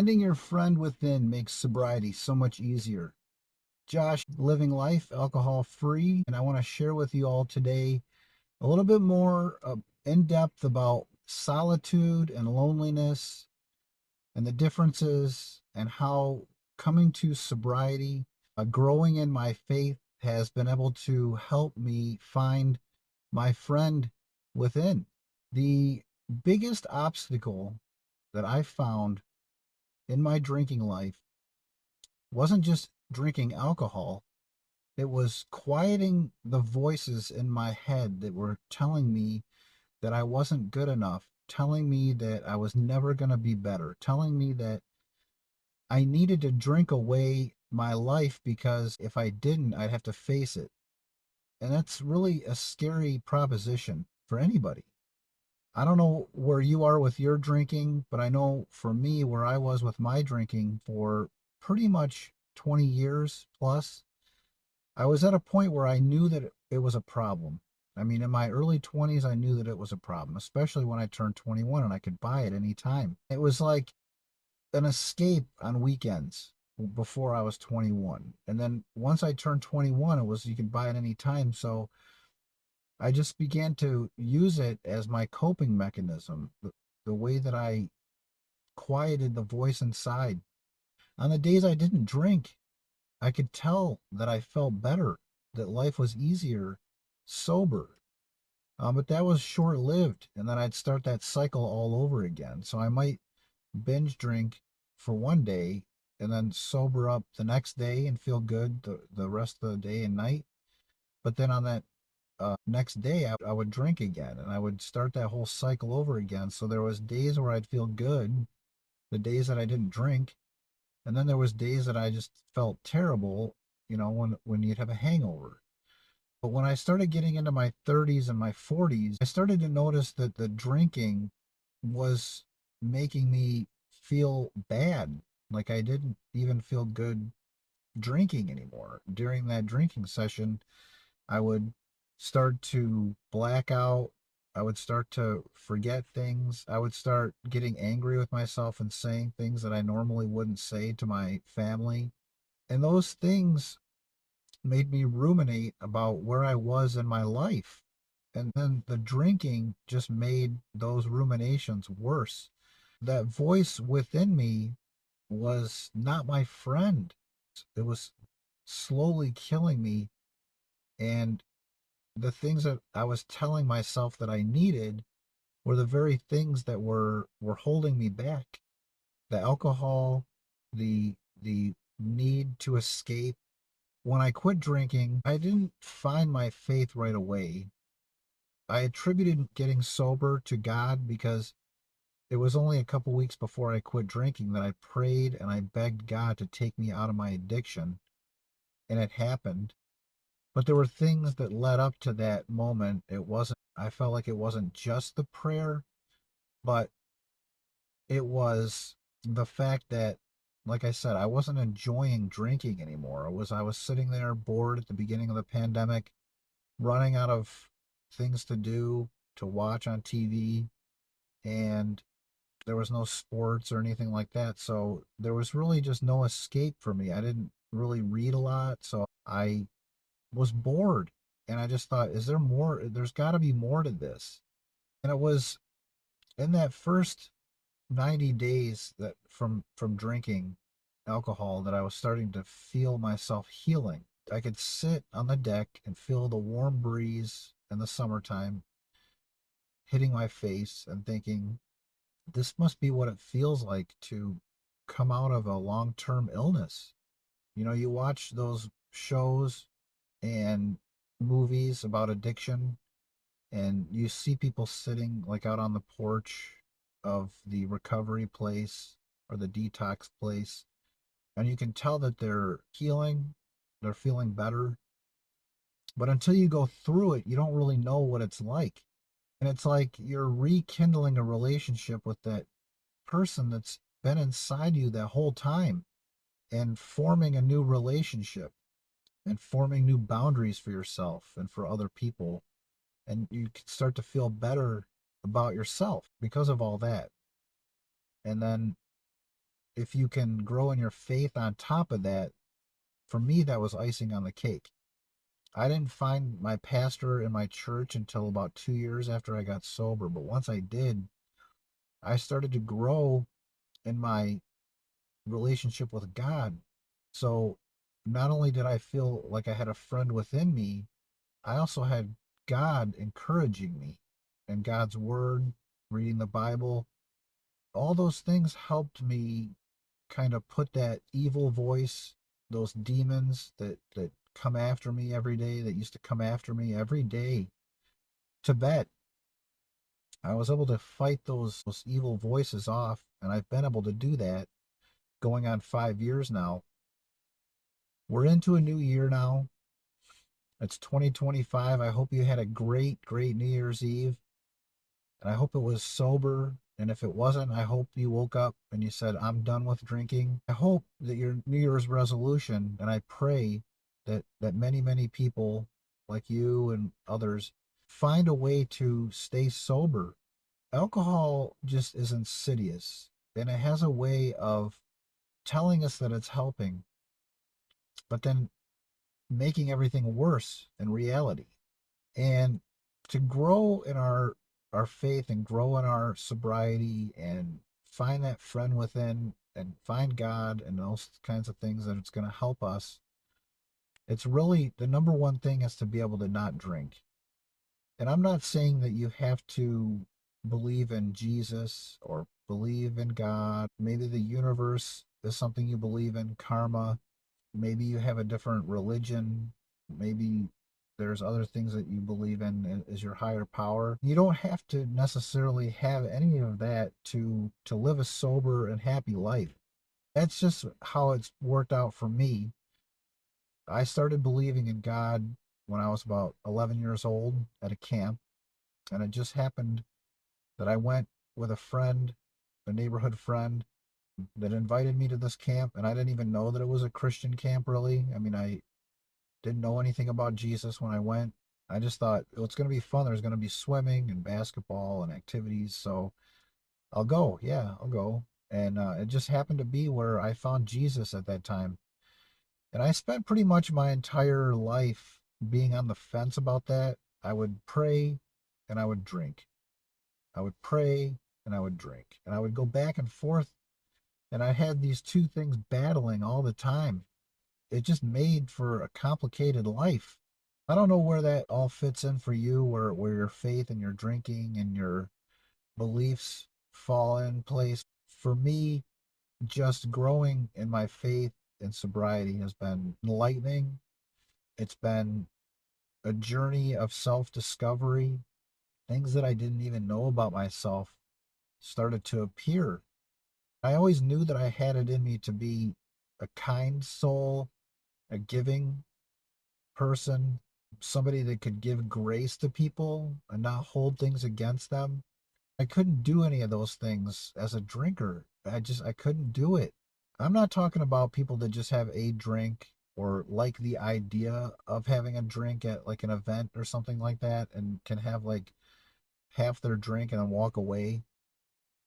Finding your friend within makes sobriety so much easier. Josh, living life alcohol free, and I want to share with you all today a little bit more in depth about solitude and loneliness and the differences and how coming to sobriety, growing in my faith has been able to help me find my friend within. The biggest obstacle that I found in my drinking life wasn't just drinking alcohol, it was quieting the voices in my head that were telling me that I wasn't good enough, telling me that I was never going to be better, telling me that I needed to drink away my life because if I didn't, I'd have to face it. And that's really a scary proposition for anybody. I don't know where you are with your drinking, but I know for me, where I was with my drinking for pretty much 20 years plus, I was at a point where I knew that it was a problem. I mean, in my early 20s, I knew that it was a problem, especially when I turned 21 and I could buy it any time. It was like an escape on weekends before I was 21. And then once I turned 21, it was you could buy it any time. So I just began to use it as my coping mechanism, the way that I quieted the voice inside. On the days I didn't drink, I could tell that I felt better, that life was easier, sober. But that was short lived, and then I'd start that cycle all over again. So I might binge drink for one day and then sober up the next day and feel good the rest of the day and night. But then on that next day, I would drink again and I would start that whole cycle over again. So there was days where I'd feel good, the days that I didn't drink, and then there was days that I just felt terrible, when you'd have a hangover. But when I started getting into my 30s and my 40s, I started to notice that the drinking was making me feel bad. Like I didn't even feel good drinking anymore. During that drinking session, I would start to black out. I would start to forget things. I would start getting angry with myself and saying things that I normally wouldn't say to my family. And those things made me ruminate about where I was in my life. And then the drinking just made those ruminations worse. That voice within me was not my friend. It was slowly killing me. And the things that I was telling myself that I needed were the very things that were holding me back. The alcohol, the need to escape. When I quit drinking, I didn't find my faith right away. I attributed getting sober to God because it was only a couple weeks before I quit drinking that I prayed and I begged God to take me out of my addiction, and it happened. But there were things that led up to that moment. I felt like it wasn't just the prayer, but it was the fact that, like I said, I wasn't enjoying drinking anymore. I was sitting there bored at the beginning of the pandemic, running out of things to do, to watch on TV, and there was no sports or anything like that. So there was really just no escape for me. I didn't really read a lot, so I was bored. And I just thought, is there more? There's got to be more to this. And it was in that first 90 days that from drinking alcohol that I was starting to feel myself healing. I could sit on the deck and feel the warm breeze in the summertime hitting my face and thinking, this must be what it feels like to come out of a long-term illness. You watch those shows and movies about addiction, and you see people sitting like out on the porch of the recovery place or the detox place, and you can tell that they're healing, they're feeling better. But until you go through it, you don't really know what it's like. And it's like you're rekindling a relationship with that person that's been inside you that whole time, and forming a new relationship and forming new boundaries for yourself and for other people. And you can start to feel better about yourself because of all that. And then if you can grow in your faith on top of that, for me, that was icing on the cake. I didn't find my pastor in my church until about 2 years after I got sober. But once I did, I started to grow in my relationship with God. So not only did I feel like I had a friend within me, I also had God encouraging me and God's word, reading the Bible. All those things helped me kind of put that evil voice, those demons that come after me every day, that used to come after me every day, to bed. I was able to fight those evil voices off, and I've been able to do that going on 5 years now. We're into a new year now. It's 2025. I hope you had a great New Year's Eve. And I hope it was sober. And if it wasn't, I hope you woke up and you said, I'm done with drinking. I hope that your New Year's resolution, and I pray that many people like you and others find a way to stay sober. Alcohol just is insidious, and it has a way of telling us that it's helping, but then making everything worse in reality. And to grow in our faith and grow in our sobriety and find that friend within and find God and those kinds of things that it's going to help us, it's really the number one thing is to be able to not drink. And I'm not saying that you have to believe in Jesus or believe in God. Maybe the universe is something you believe in, karma. Maybe you have a different religion. Maybe there's other things that you believe in as your higher power. You don't have to necessarily have any of that to live a sober and happy life. That's just how it's worked out for me. I started believing in God when I was about 11 years old at a camp, and it just happened that I went with a friend, a neighborhood friend, that invited me to this camp, and I didn't even know that it was a Christian camp really. I mean, I didn't know anything about Jesus when I went. I just thought, oh, it's going to be fun. There's going to be swimming and basketball and activities. So I'll go. Yeah, I'll go. And it just happened to be where I found Jesus at that time. And I spent pretty much my entire life being on the fence about that. I would pray and I would drink. I would pray and I would drink. And I would go back and forth. And I had these two things battling all the time. It just made for a complicated life. I don't know where that all fits in for you, where your faith and your drinking and your beliefs fall in place. For me, just growing in my faith and sobriety has been enlightening. It's been a journey of self discovery. Things that I didn't even know about myself started to appear. I always knew that I had it in me to be a kind soul, a giving person, somebody that could give grace to people and not hold things against them. I couldn't do any of those things as a drinker. I couldn't do it. I'm not talking about people that just have a drink or like the idea of having a drink at like an event or something like that and can have like half their drink and then walk away.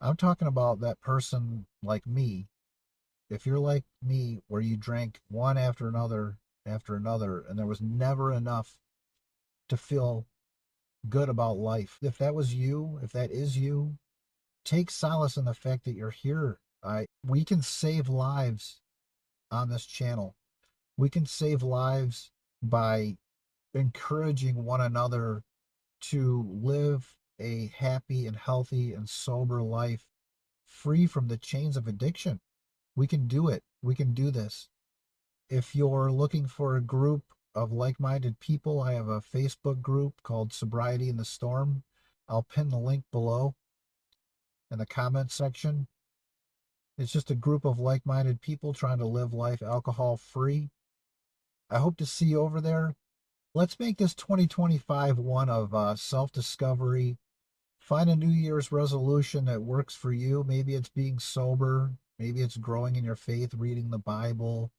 I'm talking about that person like me. If you're like me, where you drank one after another, and there was never enough to feel good about life. If that was you, if that is you, take solace in the fact that you're here. We can save lives on this channel. We can save lives by encouraging one another to live a happy and healthy and sober life free from the chains of addiction. We can do it. We can do this. If you're looking for a group of like minded people, I have a Facebook group called Sobriety in the Storm. I'll pin the link below in the comments section. It's just a group of like minded people trying to live life alcohol free. I hope to see you over there. Let's make this 2025 one of self discovery. Find a New Year's resolution that works for you. Maybe it's being sober. Maybe it's growing in your faith, reading the Bible.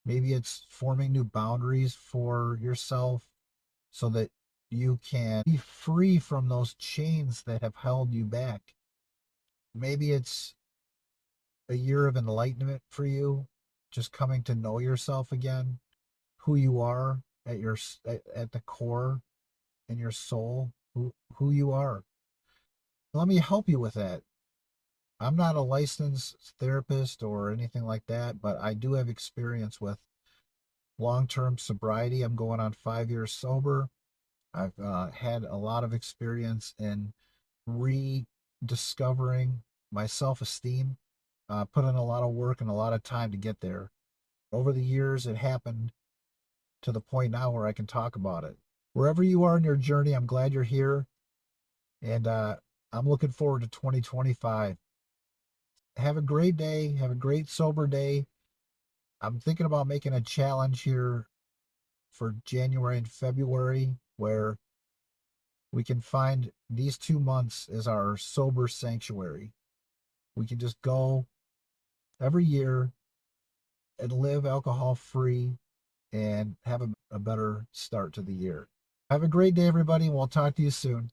Maybe it's forming new boundaries for yourself so that you can be free from those chains that have held you back. Maybe it's a year of enlightenment for you, just coming to know yourself again, who you are at at the core in your soul, who you are. Let me help you with that. I'm not a licensed therapist or anything like that, but I do have experience with long-term sobriety. I'm going on 5 years sober. I've had a lot of experience in rediscovering my self-esteem. Put in a lot of work and a lot of time to get there. Over the years, it happened to the point now where I can talk about it. Wherever you are in your journey, I'm glad you're here, and I'm looking forward to 2025. Have a great day. Have a great sober day. I'm thinking about making a challenge here for January and February where we can find these 2 months as our sober sanctuary. We can just go every year and live alcohol free and have a better start to the year. Have a great day, everybody. We'll talk to you soon.